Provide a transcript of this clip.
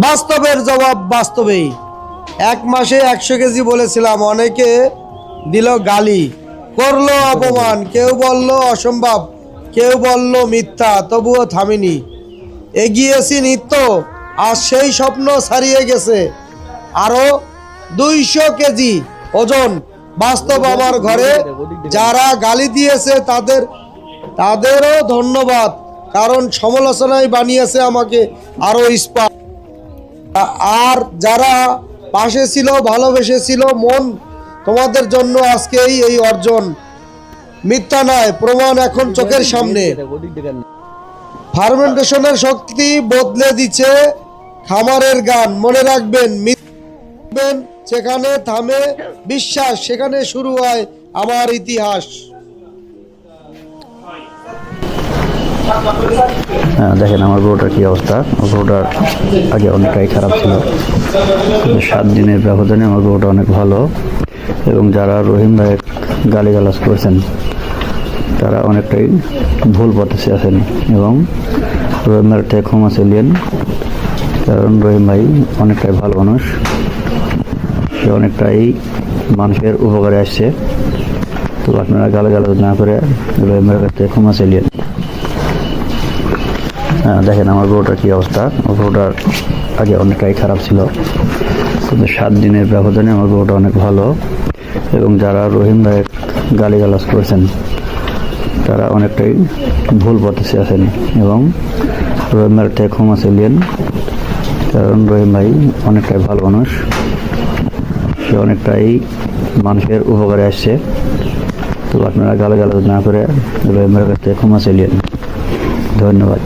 বাস্তবের জবাব বাস্তবেই। 1 মাসে 100 কেজি বলেছিলাম, অনেকে দিল গালি, করলো অপমান, কেউ বলল অসম্ভব, কেউ বলল মিথ্যা, তবুও থামিনি, এগিয়েছি নিত্য। আর সেই স্বপ্ন ছাড়িয়ে গেছে আরো 200 কেজি ওজন। বাস্তব আমার ঘরে। যারা গালি দিয়েছে তাদেরও ধন্যবাদ, কারণ সমালোচনায় বানিয়েছে আমাকে আরো ইস্পাত। আর যারা পাশে ছিল, ভালোবেসেছিল মন, তোমাদের জন্য আজকে এই অর্জন। মিথ্যা নয়, প্রমাণ এখন চোখের সামনে। ফার্মেন্টেশনের শক্তি বদলে দিচ্ছে খামারের গান। মনে রাখবেন, যেখানে থামে বিশ্বাস, সেখানে শুরু হয় আমার ইতিহাস। দেখেন আমার গরুটার কি অবস্থা। গরুটার আগে অনেকটাই খারাপ ছিল, 7 দিনের ব্যবধানে আমার গরুটা অনেক ভালো। এবং যারা রহিম ভাইয়ের গালিগালাজ করেছেন তারা অনেকটাই ভুল পথে আছেন এবং রহিম ভাইয়ের থেকে ক্ষমা চাইলেন, কারণ রহিম ভাই অনেকটাই ভালো মানুষ, সে অনেকটাই মানুষের উপকারে আসছে। তো আপনারা গালিগালাজ না করে রহিম ভাইয়ের কাছ থেকে ক্ষমা চাইলেন। দেখেন আমার গরুটার কি অবস্থা। গরুটার আগে অনেকটাই খারাপ ছিল, কিন্তু 7 দিনের ব্যবধানে আমার গরুটা অনেক ভালো। এবং যারা রহিম ভাইয়ের গালিগালাজ করেছেন তারা অনেকটাই ভুল পথে আছেন এবং রহিম ভাইয়ের থেকে ক্ষমা চাইলেন, কারণ রহিম ভাই অনেকটাই ভালো মানুষ, সে অনেকটাই মানুষের উপকারে আসছে। তো আপনারা গালিগালাজ না করে রহিম ভাইয়ের কাছ থেকে ক্ষমা চাইলেন। ধন্যবাদ।